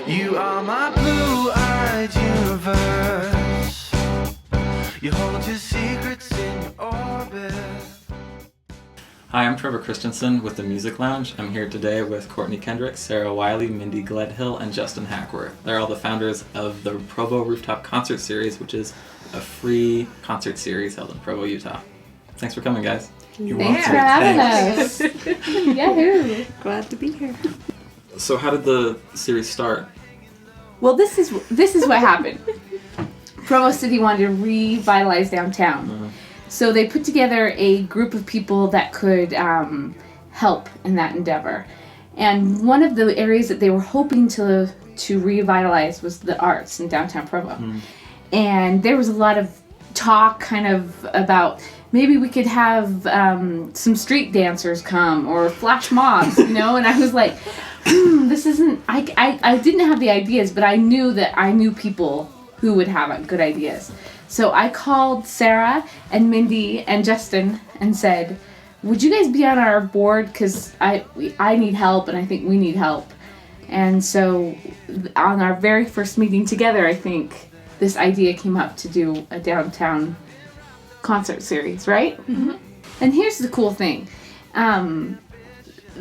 You are my blue-eyed universe. You hold your secrets in your orbit. Hi, I'm Trevor Christensen with the Music Lounge. I'm here today with Courtney, Kendrick, Sarah Wiley, Mindy Gledhill, and Justin Hackworth. They're all the founders of the Provo Rooftop Concert Series, which is a free concert series held in Provo, Utah. Thanks for coming, guys. Thanks for having us. Yahoo! Glad to be here. So how did the series start? Well, this is what happened. Provo City wanted to revitalize downtown. So they put together a group of people that could help in that endeavor. And one of the areas that they were hoping to revitalize was the arts in downtown Provo. And there was a lot of talk kind of about maybe we could have some street dancers come or flash mobs, and I was like, this isn't, I didn't have the ideas, but I knew that I knew people who would have good ideas. So I called Sarah and Mindy and Justin and said, would you guys be on our board? Because I need help and I think we need help. And so on our very first meeting together, I think this idea came up to do a downtown concert series, right? Mm-hmm. And here's the cool thing.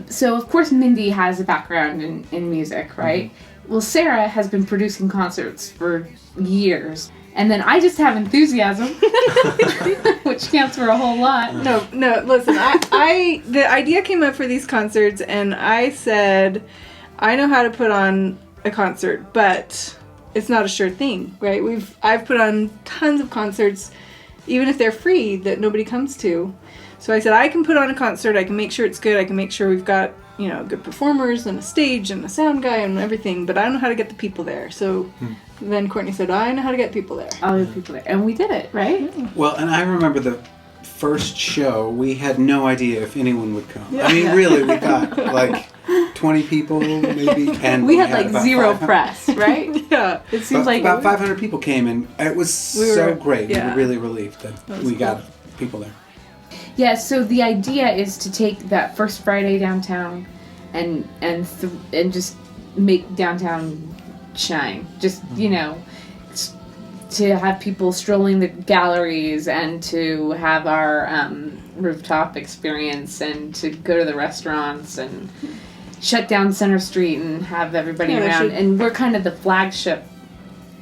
So of course Mindy has a background in music, right? Mm-hmm. Well, Sarah has been producing concerts for years. And then I just have enthusiasm, which counts for a whole lot. No, listen, the idea came up for these concerts, and I said, I know how to put on a concert, but it's not a sure thing, right? I've put on tons of concerts, even if they're free, that nobody comes to. So I said, I can put on a concert, I can make sure it's good, I can make sure we've got, good performers and a stage and a sound guy and everything, but I don't know how to get the people there. So then Courtney said, I know how to get people there. All the people there. And we did it, right? Well, and I remember the first show, we had no idea if anyone would come. Yeah. I mean, really, we got like 20 people maybe. And we had like zero press, right? Yeah. It seems like about 500 people came, and it was so great. Yeah. We were really relieved that we got people there. Yeah, so the idea is to take that first Friday downtown and just make downtown shine. Just, to have people strolling the galleries and to have our rooftop experience and to go to the restaurants and shut down Center Street and have everybody around. And we're kind of the flagship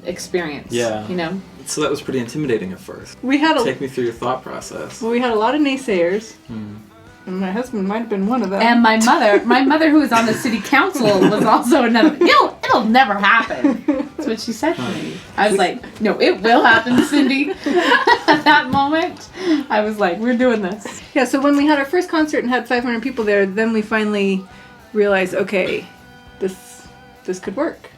experience, So that was pretty intimidating at first. Take me through your thought process. Well, we had a lot of naysayers. And my husband might have been one of them. And my mother who was on the city council was also another. It'll never happen. That's what she said to me. I was like, no, it will happen, Cindy. At that moment, I was like, we're doing this. Yeah, so when we had our first concert and had 500 people there, then we finally realized, okay, this could work.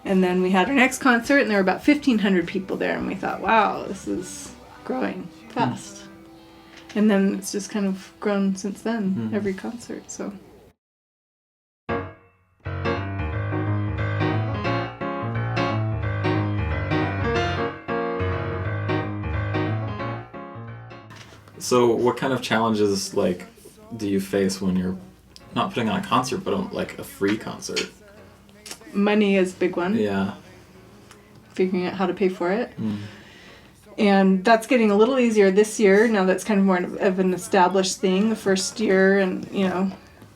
And then we had our next concert, and there were about 1,500 people there, and we thought, wow, this is growing fast. And then it's just kind of grown since then, every concert, so. So what kind of challenges, do you face when you're not putting on a concert, but on, a free concert? Money is a big one. Yeah. Figuring out how to pay for it. And that's getting a little easier this year. Now that's kind of more of an established thing. The first year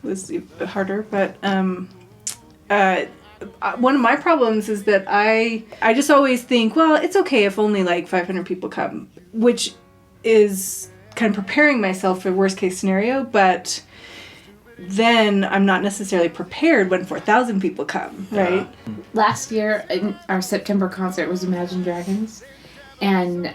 was harder. But one of my problems is that I just always think, well, it's okay if only 500 people come, which is kind of preparing myself for worst case scenario. But then I'm not necessarily prepared when 4,000 people come, right? Last year, our September concert was Imagine Dragons. And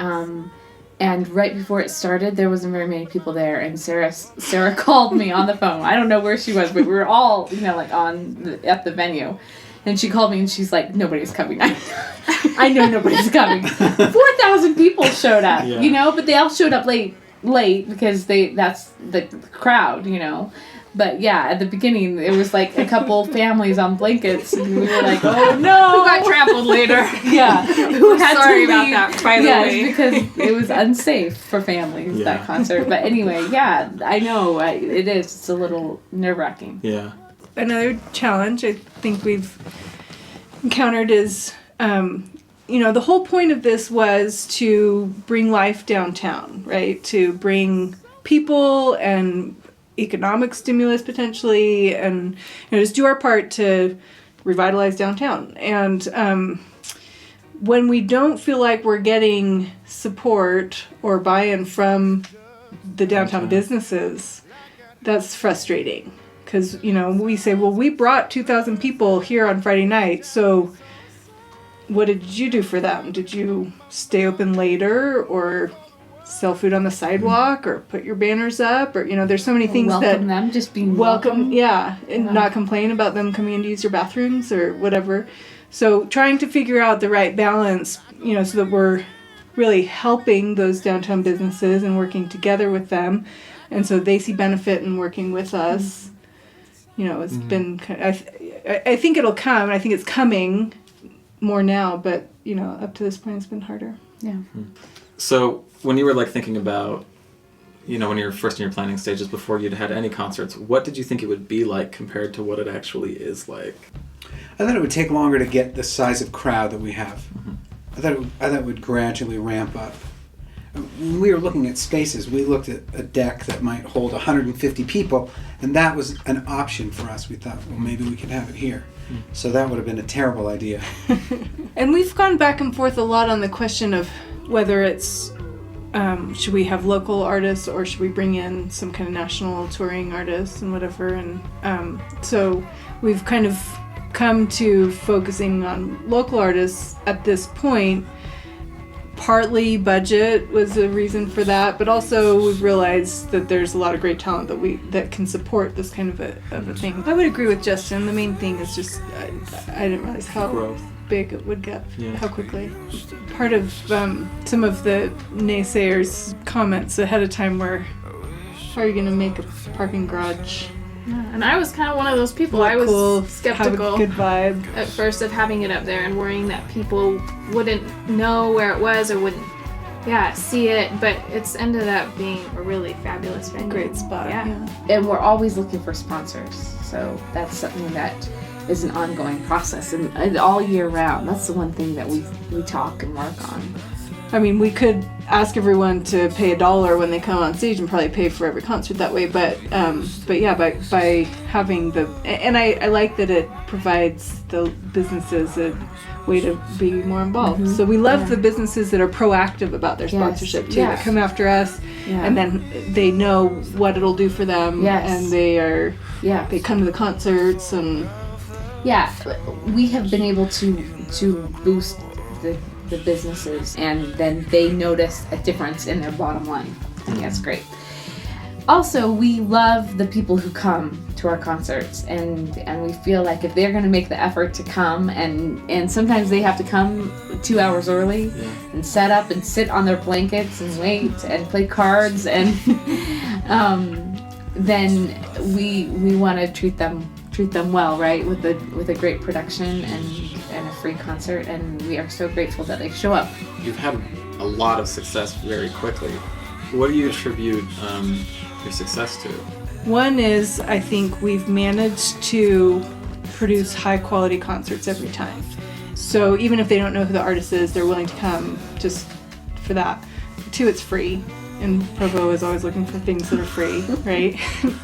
right before it started, there wasn't very many people there, and Sarah called me on the phone. I don't know where she was, but we were all, at the venue. And she called me and she's like, nobody's coming. I know nobody's coming. 4,000 people showed up, but they all showed up late because that's the crowd, But yeah, at the beginning, it was like a couple families on blankets, and we were like, "Oh no!" Who got trampled later? Yeah, who had sorry about that. By the way, because it was unsafe for families that concert. But anyway, yeah, I know it is. It's a little nerve-wracking. Yeah. Another challenge I think we've encountered is, the whole point of this was to bring life downtown, right? To bring people and economic stimulus potentially, and just do our part to revitalize downtown. And when we don't feel like we're getting support or buy-in from the downtown businesses, that's frustrating. Because, we say, well, we brought 2,000 people here on Friday night, so what did you do for them? Did you stay open later or sell food on the sidewalk or put your banners up? Or, there's so many things welcome them, just being welcome. Yeah, and not complain about them coming in to use your bathrooms or whatever. So trying to figure out the right balance, so that we're really helping those downtown businesses and working together with them. And so they see benefit in working with us. It's been, I think it'll come, and I think it's coming more now, but, up to this point it's been harder. Yeah. So when you were thinking about, when you were first in your planning stages before you'd had any concerts, what did you think it would be like compared to what it actually is like? I thought it would take longer to get the size of crowd that we have. Mm-hmm. I thought it would gradually ramp up. When we were looking at spaces, we looked at a deck that might hold 150 people, and that was an option for us. We thought, well, maybe we could have it here. So that would have been a terrible idea. And we've gone back and forth a lot on the question of whether it's, should we have local artists or should we bring in some kind of national touring artists and whatever. And so we've kind of come to focusing on local artists at this point. Partly budget was a reason for that, but also we've realized that there's a lot of great talent that can support this kind of a thing. I would agree with Justin. The main thing is just I didn't realize how Growth. big it would get, Yeah. how quickly. Part of some of the naysayers' comments ahead of time were, how are you going to make a parking garage Yeah, and I was kind of one of those people. look I was cool, have skeptical a good vibe? at first of having it up there and worrying that people wouldn't know where it was or wouldn't, see it. But it's ended up being a really fabulous venue. Great spot. Yeah. And we're always looking for sponsors. So that's something that is an ongoing process and all year round. That's the one thing that we talk and work on. I mean, we could ask everyone to pay $1 when they come on stage and probably pay for every concert that way. But yeah, by having and I like that it provides the businesses a way to be more involved. So we love the businesses that are proactive about their sponsorship too, that come after us, and then they know what it'll do for them, and they come to the concerts and. Yeah, we have been able to boost the businesses, and then they notice a difference in their bottom line. I think that's great. Also, we love the people who come to our concerts, and we feel like if they're going to make the effort to come, and sometimes they have to come 2 hours early and set up and sit on their blankets and wait and play cards, and then we want to treat them well, right? With a great production and a free concert, and we are so grateful that they show up. You've had a lot of success very quickly. What do you attribute your success to? One is, I think we've managed to produce high quality concerts every time. So even if they don't know who the artist is, they're willing to come just for that. Two, it's free. And Provo is always looking for things that are free, right?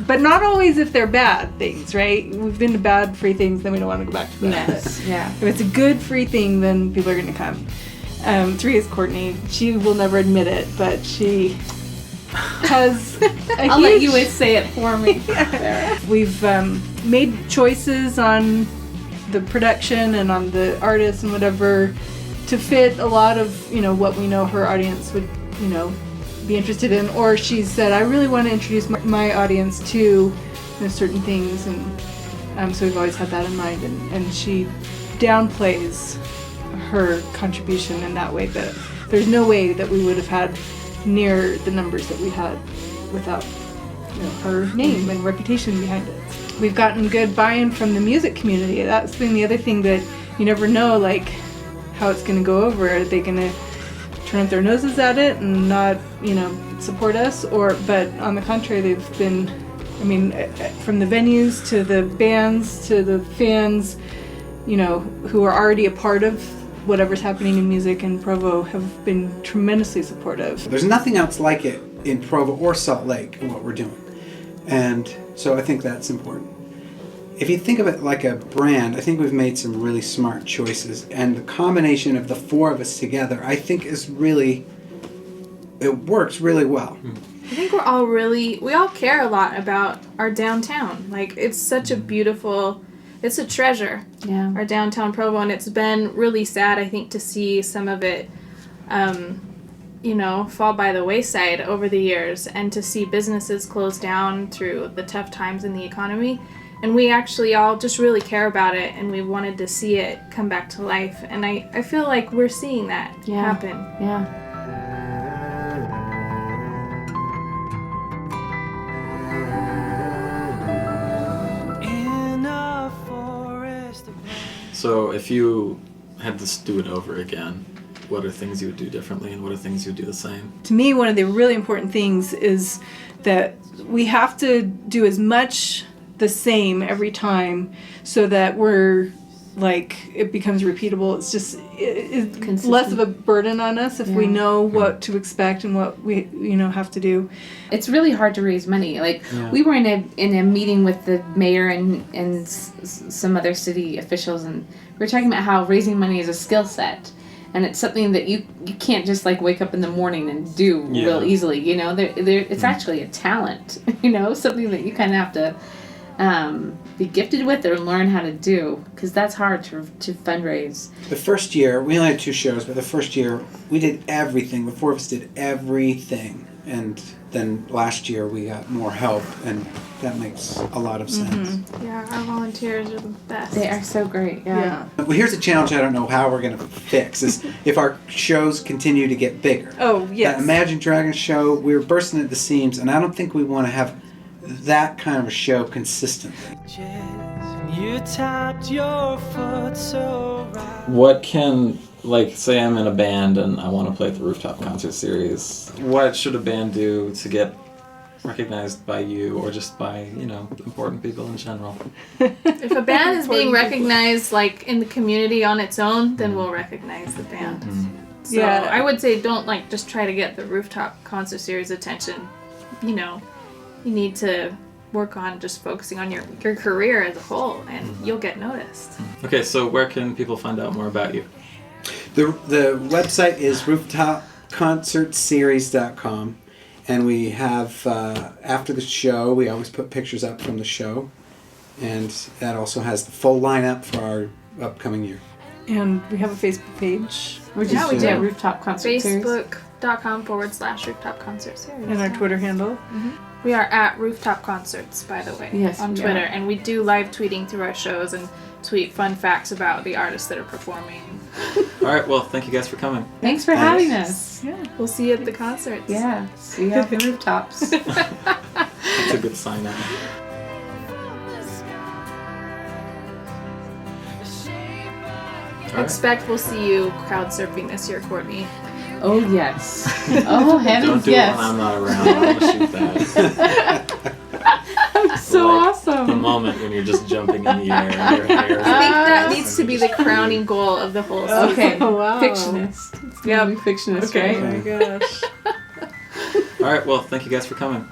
But not always if they're bad things, right? We've been to bad free things, then we don't want to go back to that. Yes, yeah. If it's a good free thing, then people are going to come. 3 is Courtney. She will never admit it, but she has I'll let you say it for me. We've made choices on the production and on the artists and whatever to fit a lot of, what we know her audience would, be interested in. Or she said, I really want to introduce my audience to certain things, and so we've always had that in mind, and she downplays her contribution in that way, that there's no way that we would have had near the numbers that we had without her name and reputation behind it. We've gotten good buy-in from the music community. That's been the other thing that you never know, how it's going to go over. Are they going to turn up their noses at it and not, support us? But on the contrary, they've been, from the venues to the bands to the fans, who are already a part of whatever's happening in music in Provo have been tremendously supportive. There's nothing else like it in Provo or Salt Lake in what we're doing. And so I think that's important. If you think of it like a brand, I think we've made some really smart choices. And the combination of the four of us together, I think it works really well. I think we all care a lot about our downtown. Like, it's such a beautiful, it's a treasure. Yeah. Our downtown Provo, and it's been really sad, I think, to see some of it, fall by the wayside over the years, and to see businesses close down through the tough times in the economy. And we actually all just really care about it, and we wanted to see it come back to life. And I feel like we're seeing that happen. Yeah. So if you had to do it over again, what are things you would do differently and what are things you would do the same? To me, one of the really important things is that we have to do as much the same every time so that it becomes repeatable. It's just it's less of a burden on us if we know what to expect and what we have to do. It's really hard to raise money. We were in a meeting with the mayor and some other city officials, and we were talking about how raising money is a skill set, and it's something that you can't just wake up in the morning and do real easily. It's actually a talent. Something that you kind of have to be gifted with or learn how to do, because that's hard to fundraise. The first year, we only had 2 shows, but the first year we did everything. The four of us did everything. And then last year we got more help, and that makes a lot of sense. Mm-hmm. Yeah, our volunteers are the best. They are so great. Yeah. Well, here's a challenge I don't know how we're going to fix, is if our shows continue to get bigger. Oh, yes. That Imagine Dragons show, we were bursting at the seams, and I don't think we want to have that kind of a show consistently. You tapped your foot so right. What can, say I'm in a band and I want to play at the Rooftop Concert Series, what should a band do to get recognized by you or just by, important people in general? If a band is being recognized, in the community on its own, then we'll recognize the band. Mm-hmm. So I would say don't, just try to get the Rooftop Concert Series attention. You need to work on just focusing on your career as a whole, and you'll get noticed. Okay, so where can people find out more about you? The website is rooftopconcertseries.com, and we have, after the show, we always put pictures up from the show, and that also has the full lineup for our upcoming year. And we have a Facebook page. We do. Rooftop Concert Series. Facebook.com/Rooftop Concert Series. And our Twitter handle. Mm-hmm. We are at Rooftop Concerts, by the way, on Twitter. And we do live tweeting through our shows and tweet fun facts about the artists that are performing. All right, well, thank you guys for coming. Thanks for having us. Yeah, we'll see you at the concerts. Yeah, see you at the rooftops. That's a good sign out. Expect we'll see you crowd surfing this year, Courtney. Oh, yes. Oh, heavens, Don't do it when I'm not around. I'm going to shoot that. So awesome. The moment when you're just jumping in the air and your hair. I think that needs to be the crowning goal of the whole season. Okay, wow. Fictionist. It's gonna be fictionist, Okay. right? Oh my gosh. All right, well, thank you guys for coming.